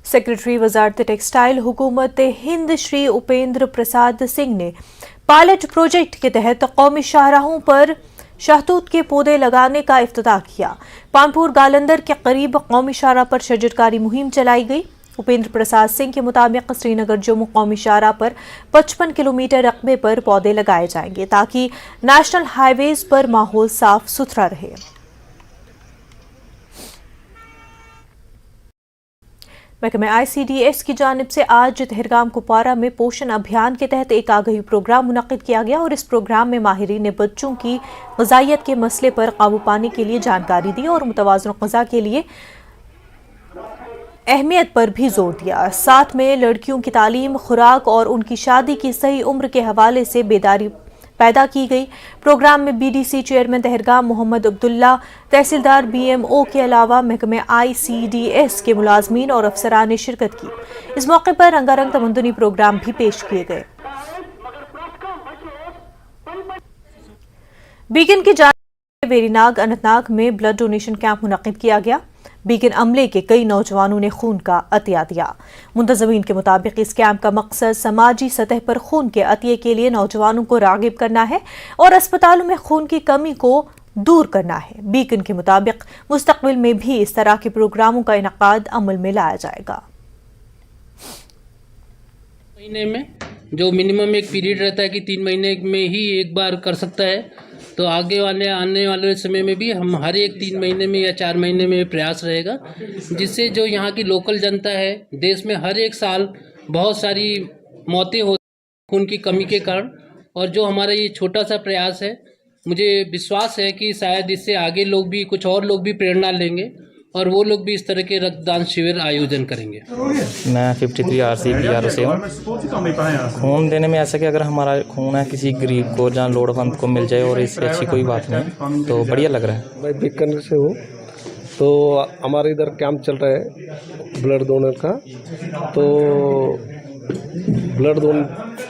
सेक्रेटरी वजारत टेक्सटाइल हुकूमत हिंद श्री उपेंद्र प्रसाद सिंह ने पायलट प्रोजेक्ट के तहत कौमी शाहराहों पर शहतूत के पौधे लगाने का इफ्तिताह किया। पानपुर गालंदर के करीब कौमी शाहराह पर शजरकारी मुहिम चलाई गई। उपेंद्र प्रसाद सिंह के मुताबिक श्रीनगर जम्मू कौमी शाहराह पर 55 किलोमीटर रकबे पर पौधे लगाए जाएंगे ताकि नेशनल हाईवेज पर माहौल साफ सुथरा रहे। महकमे ICDS की जानिब से आज तहरगाम कुपवारा में पोषण अभियान के तहत एक आगाही प्रोग्राम मुनक्किद किया गया और इस प्रोग्राम में माहिरीन ने बच्चों की ग़िज़ाइयत के मसले पर काबू पाने के लिए जानकारी दी और मुतवाज़न ग़िज़ा के लिए अहमियत पर भी जोर दिया। साथ में लड़कियों की तालीम, खुराक और उनकी शादी की सही उम्र के हवाले से बेदारी पैदा की गई। प्रोग्राम में BDC चेयरमैन तहरगाम मोहम्मद अब्दुल्ला, तहसीलदार BMO के अलावा महकमे ICDS के मुलाजमीन और अफसरान ने शिरकत की। इस मौके पर रंगारंग तमद्दुनी प्रोग्राम भी पेश किए गए। बीगन की जानिब वेरीनाग अनंतनाग में ब्लड डोनेशन कैंप मुनक्किद किया गया। बीकन अमले के कई नौजवानों ने खून का अतिया दिया। मुंतजमीन के मुताबिक इस कैंप का मकसद समाजी सतह पर खून के अतिये के लिए नौजवानों को रागिब करना है और अस्पतालों में खून की कमी को दूर करना है। बीकन के मुताबिक मुस्तकबिल में भी इस तरह के प्रोग्रामों का इनकाद अमल में लाया जाएगा। महीने में जो मिनिमम एक पीरियड रहता है कि 3 महीने में ही एक बार कर सकता है, तो आगे आने वाले समय में भी हम हर एक 3 महीने में या 4 महीने में प्रयास रहेगा, जिससे जो यहाँ की लोकल जनता है, देश में हर एक साल बहुत सारी मौतें होती खून की कमी के कारण, और जो हमारा ये छोटा सा प्रयास है, मुझे विश्वास है कि शायद इससे आगे लोग भी कुछ और लोग भी प्रेरणा लेंगे और वो लोग भी इस तरह के रक्तदान शिविर आयोजन करेंगे। मैं 53 RC PRO से हूँ। खून देने में ऐसा कि अगर हमारा खून है किसी गरीब को या लोड़वंद को मिल जाए और इससे अच्छी कोई बात नहीं, तो बढ़िया लग रहा है। मैं बीकानेर से हूँ, तो हमारे इधर कैंप चल रहा है ब्लड डोनर का, तो ब्लड डोन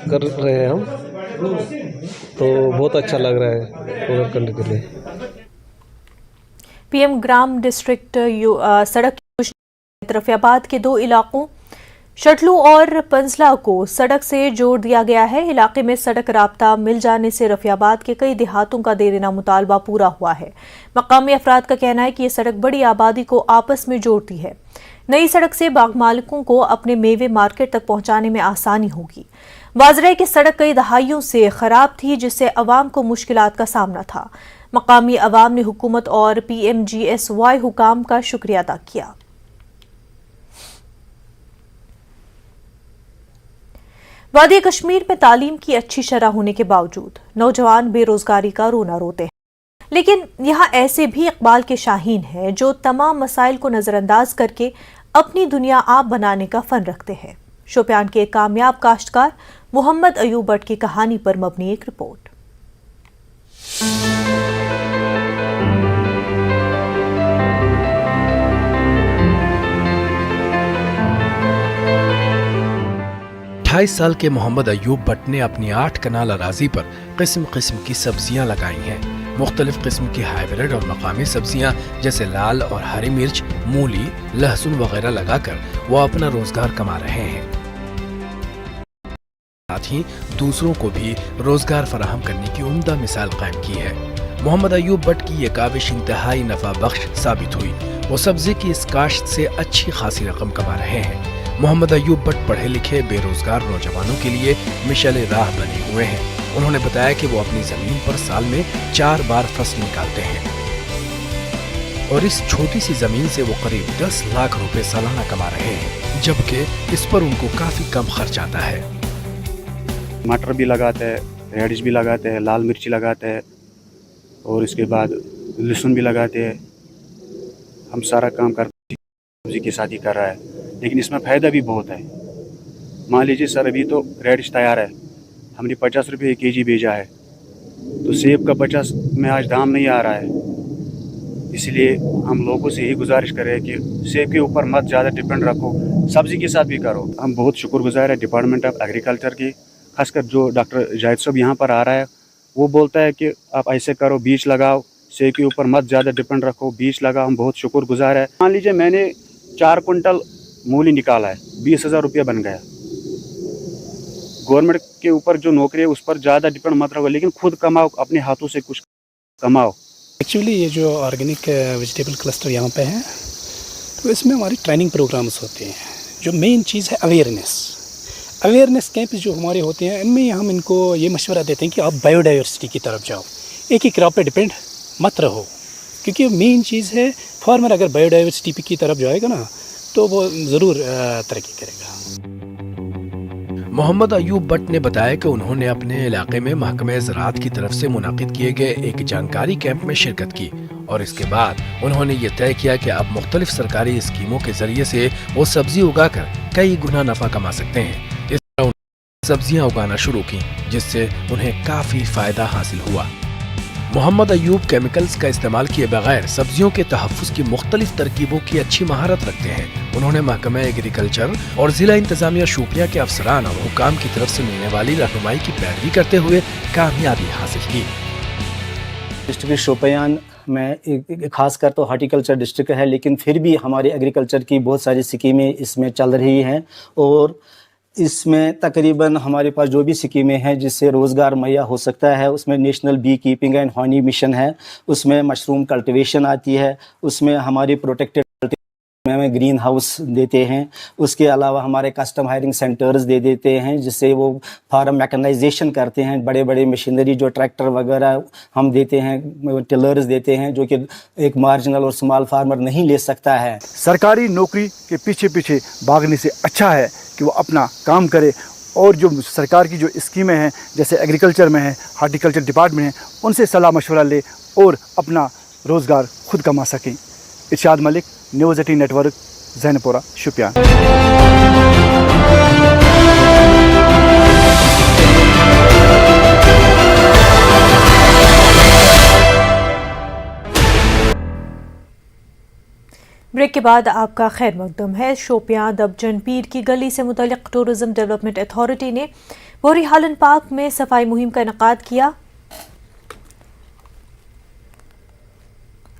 कर रहे हैं हम, तो बहुत अच्छा लग रहा है डोनर करने के लिए। पीएम ग्राम डिस्ट्रिक्ट सड़क योजना रफियाबाद के 2 इलाकों शटलू और पंजला को सड़क से जोड़ दिया गया है। इलाके में सड़क राब्ता मिल जाने से रफियाबाद के कई देहातों का देरीना मुतालबा पूरा हुआ है। मकामी अफराद का कहना है कि ये सड़क बड़ी आबादी को आपस में जोड़ती है। नई सड़क से बाग मालिकों को अपने मेवे मार्केट तक पहुंचाने में आसानी होगी। वाजरा की सड़क कई दहाइयों से खराब थी, जिससे अवाम को मुश्किलात का सामना था। मकामी अवाम ने हुकूमत और PMGSY हुकाम का शुक्रिया अदा किया। वादी कश्मीर में तालीम की अच्छी शरह होने के बावजूद नौजवान बेरोजगारी का रोना रोते हैं, लेकिन यहाँ ऐसे भी इकबाल के शाहीन हैं जो तमाम मसाइल को नजरअंदाज करके अपनी दुनिया आप बनाने का फन रखते हैं। शोपियान के एक कामयाब काश्तकार मोहम्मद अयूब भट्ट की कहानी पर मबनी एक रिपोर्ट। साल के मोहम्मद अयूब भट्ट ने अपनी 8 कनाल अराजी पर किस्म किस्म की सब्जियां लगाई हैं। मुख्तलिफ किस्म की हाइब्रिड और मकामी सब्जियां जैसे लाल और हरी मिर्च, मूली, लहसुन वगैरह लगाकर वो अपना रोजगार कमा रहे हैं। साथ ही दूसरों को भी रोजगार फराहम करने की उम्दा मिसाल कायम की है। मोहम्मद अयूब भट्ट की ये काविश इंतहाई नफा बख्श साबित हुई। वो सब्जी की इस काश्त से अच्छी खासी रकम कमा रहे हैं। मोहम्मद अयूब भट्ट पढ़े लिखे बेरोजगार नौजवानों के लिए मिशल राह बने हुए हैं। उन्होंने बताया कि वो अपनी जमीन पर साल में 4 बार फसल निकालते हैं और इस छोटी सी जमीन से वो करीब 10 लाख रुपए सालाना कमा रहे हैं, जबकि इस पर उनको काफी कम खर्च आता है। मटर भी लगाते हैं, रेडिश भी लगाते हैं, लाल मिर्ची लगाते हैं और इसके बाद लहसुन भी लगाते हैं। हम सारा काम करते सब्जी के साथ ही कर रहा है, लेकिन इसमें फ़ायदा भी बहुत है। मान लीजिए सर, अभी तो रेडिश तैयार है, हमने 50 रुपये kg भेजा है, तो सेब का 50 में आज दाम नहीं आ रहा है। इसलिए हम लोगों से यही गुजारिश कर रहे हैं कि सेब के ऊपर मत ज़्यादा डिपेंड रखो, सब्ज़ी के साथ भी करो। हम बहुत शुक्रगुजार है डिपार्टमेंट ऑफ एग्रीकल्चर की, खासकर जो डॉक्टर जाहिद साहब यहाँ पर आ रहा है, वो बोलता है कि आप ऐसे करो, बीज लगाओ, सेब के ऊपर मत ज़्यादा डिपेंड रखो, बीज लगाओ। हम बहुत शुक्रगुजार है। मान लीजिए मैंने 4 कुंटल मूली निकाला है, 20,000 रुपया बन गया। गवर्नमेंट के ऊपर जो नौकरी है उस पर ज़्यादा डिपेंड मत रहो, लेकिन खुद कमाओ, अपने हाथों से कुछ कमाओ। एक्चुअली ये जो ऑर्गेनिक वेजिटेबल क्लस्टर यहाँ पे है, तो इसमें हमारी ट्रेनिंग प्रोग्राम्स होते हैं। जो मेन चीज़ है अवेयरनेस कैंप जो हमारे होते हैं, इनमें हम इनको ये मशवरा देते हैं कि आप बायोडाइवर्सिटी की तरफ जाओ, एक ही क्रॉप पे डिपेंड मत रहो, क्योंकि मेन चीज़ है फार्मर अगर बायोडाइवर्सिटी की तरफ जाएगा ना तो वो ज़रूर तरक्की करेगा। मोहम्मद अयूब भट्ट ने बताया कि उन्होंने अपने इलाके में महकमे ज़राअत की तरफ से मुनाकिद किए गए एक जानकारी कैंप में शिरकत की और इसके बाद उन्होंने ये तय किया कि अब मुख्तलिफ सरकारी स्कीमों के जरिए से वो सब्जी उगाकर कई गुना नफा कमा सकते हैं। इस तरह उन्होंने सब्जियां उगाना शुरू की, जिससे उन्हें काफी फायदा हासिल हुआ। मोहम्मद अयूब केमिकल्स का इस्तेमाल किए बगैर सब्जियों के तहफ़्फ़ुज़ की मुख्तलिफ तरकीबों की अच्छी महारत रखते हैं। उन्होंने महकमा एग्रीकल्चर और जिला इंतजामिया शोपियां के अफसरान और हुकाम की तरफ से मिलने वाली रहनुमाई की पैरवी करते हुए कामयाबी हासिल की। डिस्ट्रिक्ट शोपियान में एक खासकर तो हार्टिकल्चर डिस्ट्रिक्ट है, लेकिन फिर भी हमारी एग्रीकल्चर की बहुत सारी स्कीमें इसमें चल रही हैं और इसमें तकरीबन हमारे पास जो भी स्कीमें हैं जिससे रोज़गार मुहैया हो सकता है, उसमें national bee keeping and honey mission है, उसमें मशरूम कल्टीवेशन आती है, उसमें हमारी प्रोटेक्टेड में हमें ग्रीन हाउस देते हैं, उसके अलावा हमारे कस्टम हायरिंग सेंटर्स दे देते हैं जिससे वो फार्म मैकेनाइजेशन करते हैं, बड़े बड़े मशीनरी जो ट्रैक्टर वगैरह हम देते हैं, टिलर्स देते हैं जो कि एक मार्जिनल और स्मॉल फार्मर नहीं ले सकता है। सरकारी नौकरी के पीछे पीछे भागने से अच्छा है कि वो अपना काम करे और जो सरकार की जो स्कीमें हैं जैसे एग्रीकल्चर में है, हार्टिकल्चर डिपार्टमेंट है, उनसे सलाह मशवरा ले और अपना रोज़गार खुद कमा सकें। इरशाद Malik, news 18 network, ज़ैनपुरा, Shopian. Break के बाद आपका खैर मकदम है। शोपियां दबजन पीर की गली से मुतल्लिक़ टूरिज़्म डेवलपमेंट अथॉरिटी ने बोरी हालन पार्क में सफाई मुहिम का इनेकाद किया।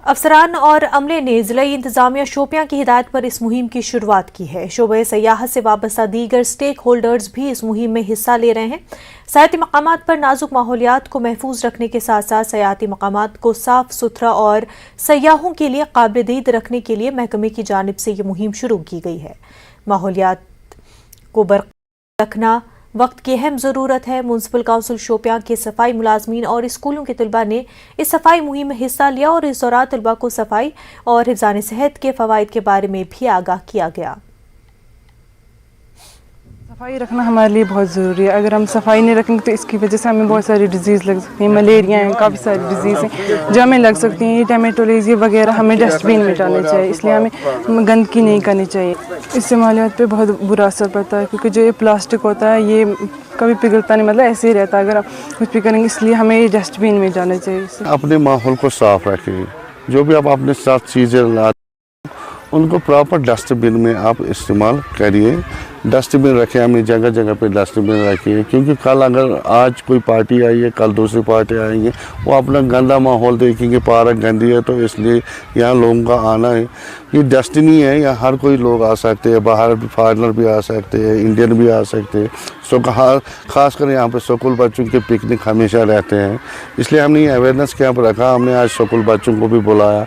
अफसरान और अमले ने ज़िला-ई इंतज़ामिया शोपियां की हिदायत पर इस मुहिम की शुरुआत की है। शोबे सयाहत से वाबस्ता दीगर स्टेक होल्डर्स भी इस मुहिम में हिस्सा ले रहे हैं। सयाहती मकामात पर नाजुक माहौलियात को महफूज रखने के साथ साथ सयाहती मकामात को साफ सुथरा और सयाहों के लिए काबिल दीद रखने के लिए महकमे की जानिब से ये मुहिम शुरू की गई है। माहौलियात को बरकरार रखना वक्त की अहम ज़रूरत है। म्यूनसिपल काउंसिल शोपियां के सफाई मुलाजमीन और स्कूलों के तलबा ने इस सफाई मुहिम में हिस्सा लिया और इस दौरान तलबा को सफाई और हिफ्ज़ान सेहत के फ़वाइद के बारे में भी आगाह किया गया। सफाई रखना हमारे लिए बहुत ज़रूरी है। अगर हम सफाई नहीं रखेंगे तो इसकी वजह से हमें बहुत सारी डिजीज़ लग सकती हैं, मलेरिया हैं, काफ़ी सारी डिजीज़ हैं जो हमें लग सकती हैं। ये डेमेटोलॉजी वगैरह हमें डस्टबिन में डालने चाहिए, इसलिए हमें गंदगी नहीं करनी चाहिए। इससे माहौलियात पे बहुत बुरा असर पड़ता है क्योंकि जो ये प्लास्टिक होता है ये कभी पिघलता नहीं, मतलब ऐसे ही रहता है। अगर आप कुछ भी करेंगे इसलिए हमें ये डस्टबिन में डालना चाहिए। अपने माहौल को साफ रखें, जो भी आप अपने साथ चीज़ें लाते उनको प्रॉपर डस्टबिन में आप इस्तेमाल करिए। डस्टबिन रखें, हमें जगह जगह पे डस्टबिन रखिए क्योंकि कल अगर आज कोई पार्टी आई है, कल दूसरी पार्टी आएंगे, वो अपना गंदा माहौल देखेंगे, पार्क गंदी है, तो इसलिए यहाँ लोगों का आना है। ये डेस्टिनी है, यहाँ हर कोई लोग आ सकते हैं, बाहर भी फॉरेनर भी आ सकते हैं, इंडियन भी आ सकते हैं। सो खासकर यहाँ पे स्कूल बच्चों के पिकनिक हमेशा रहते हैं, इसलिए हमने ये अवेयरनेस कैंप रखा। हमने आज स्कूल बच्चों को भी बुलाया।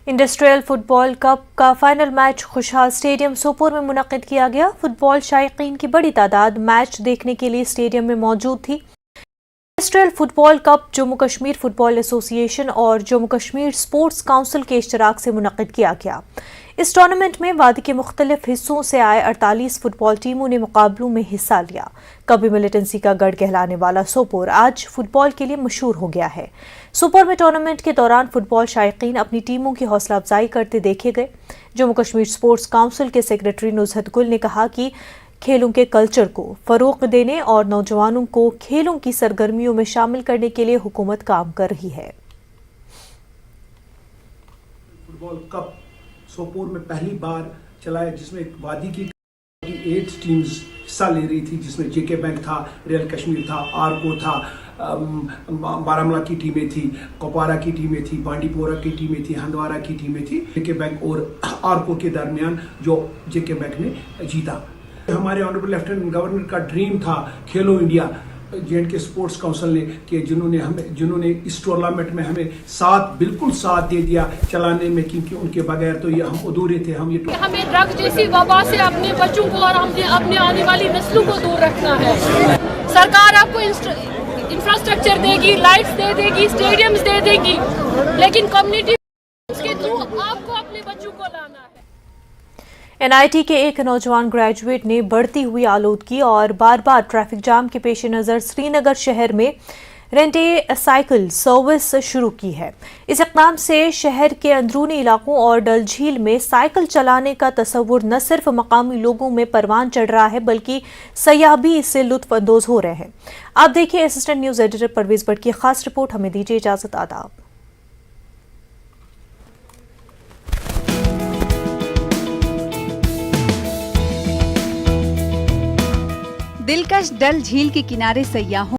इंडस्ट्रियल फुटबॉल कप का फाइनल मैच खुशहाल स्टेडियम सोपोर में मुनक्किद किया गया। फुटबॉल शायकीन की बड़ी तादाद मैच देखने के लिए स्टेडियम में मौजूद थी। Industrial football cup Jammu Kashmir football association और जम्मू कश्मीर स्पोर्ट्स काउंसिल के इश्तराक से मुनक्किद किया गया। इस टूर्नामेंट में वादी के मुख्तलिफ हिस्सों से आए 48 फुटबॉल टीमों ने मुकाबलों में हिस्सा लिया। कभी मिलिटेंसी का गढ़ कहलाने वाला सोपोर आज फुटबॉल के लिए मशहूर हो गया है। सोपोर में टूर्नामेंट के दौरान फुटबॉल शायकीन अपनी टीमों की हौसला अफजाई करते देखे गए। जम्मू कश्मीर स्पोर्ट्स काउंसिल के सेक्रेटरी नुज़हत गुल ने कहा कि खेलों के कल्चर को फ़रोग़ देने और नौजवानों को खेलों की सरगर्मियों में शामिल करने के लिए हुकूमत काम कर रही है। फुटबॉल कप सोपोर में पहली बार चलाया जिसमें वादी की 8 टीम्स हिस्सा ले रही थी, जिसमें जेके बैंक था, रियल कश्मीर था, आरको था, बारामूला की टीमें थी, कुपवारा की टीमें थी, बांडीपोरा की टीमें थी, हंदवारा की टीमें थी। जेके बैंक और आरको के दरमियान जो जेके बैंक ने जीता। हमारे ऑनरेबल लेफ्टिनेंट गवर्नर का ड्रीम था खेलो इंडिया, J&K स्पोर्ट्स काउंसिल ने कि जिन्होंने इस टूर्नामेंट में हमें बिल्कुल साथ दे दिया चलाने में, क्योंकि उनके बगैर तो ये हम अधूरे थे। हमें ड्रग जैसी वबा से अपने बच्चों को और अपने आने वाली नस्लों को दूर रखना है। सरकार आपको इंफ्रास्ट्रक्चर देगी, लाइट्स दे देगी, स्टेडियम्स दे देगी, लेकिन कम्युनिटी के थ्रू आपको अपने बच्चों को लाना है। NIT के एक नौजवान ग्रेजुएट ने बढ़ती हुई आलूदगी और बार बार ट्रैफिक जाम के पेश नज़र श्रीनगर शहर में रेंट ए साइकिल सर्विस शुरू की है। इस इक़दाम से शहर के अंदरूनी इलाकों और डल झील में साइकिल चलाने का तसव्वुर न सिर्फ मकामी लोगों में परवान चढ़ रहा है बल्कि सयाह भी इससे लुत्फ़ अंदोज़ हो रहे हैं। आप देखिए assistant news editor Parvez Bhat की खास रिपोर्ट। हमें दीजिए इजाज़त। आदाब। दिलकश डल झील के किनारे सयाहों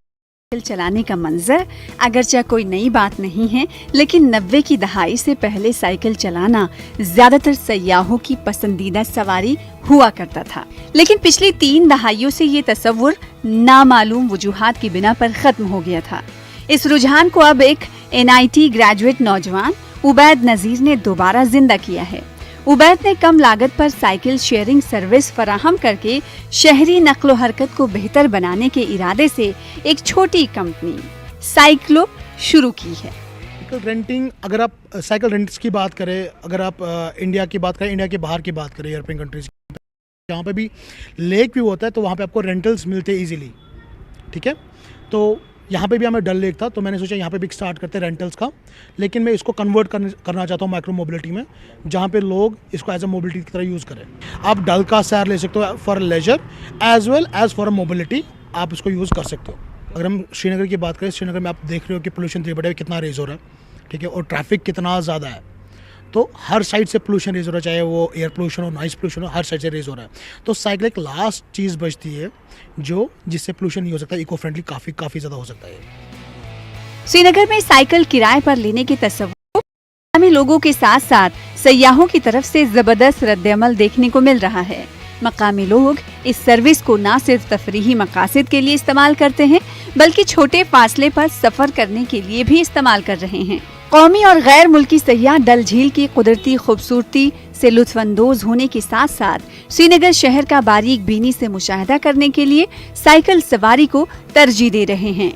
चलाने का मंजर अगरचे कोई नई बात नहीं है, लेकिन 90 की दहाई से पहले साइकिल चलाना ज्यादातर सयाहों की पसंदीदा सवारी हुआ करता था। लेकिन पिछली 3 दहाइयों से ये तस्वुर नामालूम वजूहात की बिना पर खत्म हो गया था। इस रुझान को अब एक NIT ग्रेजुएट नौजवान उबैद नजीर ने दोबारा जिंदा किया है। उबैद ने कम लागत पर साइकिल शेयरिंग सर्विस फराहम करके शहरी नक्लो हरकत को बेहतर बनाने के इरादे से एक छोटी कंपनी साइक्लो शुरू की है। साइकिल रेंटिंग, अगर आप साइकिल रेंट्स की बात करें, अगर आप इंडिया की बात करें, इंडिया के बाहर की बात करें, यूरोपियन कंट्रीज जहाँ पे भी लेक व्यू होता है तो वहाँ पे आपको रेंटल्स मिलते हैं इजीली। ठीक है, तो यहाँ पे भी हमें डल लेक था तो मैंने सोचा यहाँ पे भी स्टार्ट करते हैं रेंटल्स का, लेकिन मैं इसको कन्वर्ट करना चाहता हूँ माइक्रो मोबिलिटी में, जहाँ पे लोग इसको एज अ मोबिलिटी की तरह यूज़ करें। आप डल का सैर ले सकते हो for leisure as well as for mobility, आप इसको यूज़ कर सकते हो। अगर हम श्रीनगर की बात करें, श्रीनगर में आप देख रहे हो कि पोल्यूशन बड़े कितना रेज हो रहा है। ठीक है, और ट्रैफिक कितना ज़्यादा है, तो हर साइड से पोल्यूशन रेज हो रहा है, चाहे वो एयर पोल्यूशन हो, नॉइस पोल्यूशन हो, हर साइड से रेज हो रहा है। तो साइकिल एक लास्ट चीज़ बचती है जो जिससे पोल्यूशन नहीं हो सकता, इको फ्रेंडली काफ़ी ज़्यादा हो सकता है। श्रीनगर में साइकिल किराए पर लेने के तस्वुर में लोगों के साथ साथ सयाहों की तरफ से जबरदस्त रद्द-ए-अमल देखने को मिल रहा है। मकामी लोग इस सर्विस को न सिर्फ तफरीही मकासद के लिए इस्तेमाल करते हैं, बल्कि छोटे फासले पर सफर करने के लिए भी इस्तेमाल कर रहे हैं। कौमी और गैर मुल्की सयाह डल झील की कुदरती खूबसूरती से लुत्फानंदोज होने के साथ साथ श्रीनगर शहर का बारीक बीनी से मुशाहिदा करने के लिए साइकिल सवारी को तरजीह दे रहे हैं।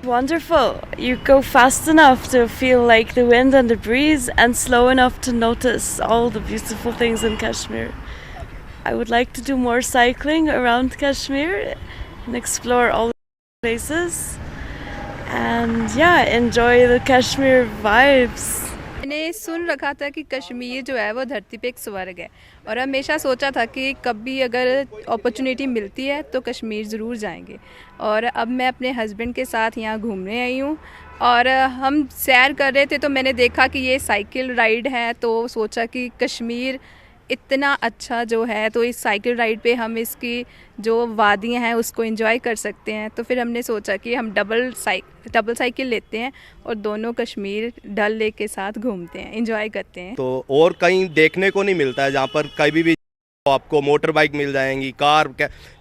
Wonderful. You go fast enough to feel like the wind and the breeze, and slow enough to notice all the beautiful things in Kashmir. I would like to do more cycling around Kashmir and explore all the places, and yeah, enjoy the Kashmir vibes. मैंने सुन रखा था कि कश्मीर जो है वो धरती पे एक स्वर्ग है, और हमेशा सोचा था कि कभी अगर अपॉर्चुनिटी मिलती है तो कश्मीर ज़रूर जाएंगे। और अब मैं अपने हस्बैंड के साथ यहाँ घूमने आई हूँ, और हम सैर कर रहे थे तो मैंने देखा कि ये साइकिल राइड है, तो सोचा कि कश्मीर इतना अच्छा जो है, तो इस साइकिल राइड पे हम इसकी जो वादियाँ हैं उसको एंजॉय कर सकते हैं। तो फिर हमने सोचा कि हम डबल साइकिल लेते हैं और दोनों कश्मीर डल लेक के साथ घूमते हैं, एंजॉय करते हैं। तो और कहीं देखने को नहीं मिलता है, जहाँ पर कभी भी आपको मोटर बाइक मिल जाएंगी, कार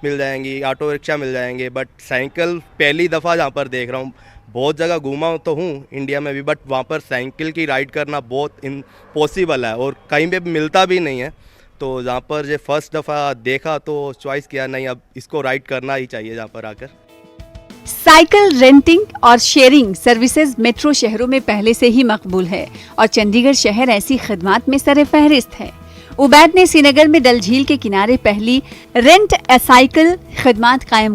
मिल जाएंगी, ऑटो रिक्शा मिल जाएंगे, बट साइकिल पहली दफ़ा जहाँ पर देख रहा हूँ। बहुत जगह घूमा तो हूँ इंडिया में भी, बट वहाँ पर साइकिल की राइड करना बहुत इम्पॉसिबल है और कहीं पे मिलता भी नहीं है। तो जहाँ पर ये फर्स्ट दफ़ा देखा तो चॉइस किया, नहीं अब इसको राइड करना ही चाहिए जहाँ पर आकर। साइकिल रेंटिंग और शेयरिंग सर्विसेज मेट्रो शहरों में पहले से ही मकबूल है, और चंडीगढ़ शहर ऐसी खिदमात में सरे फहरिस्त है। उबैद ने श्रीनगर में डल झील के किनारे पहली रेंट ए साइकिल खिदमात कायम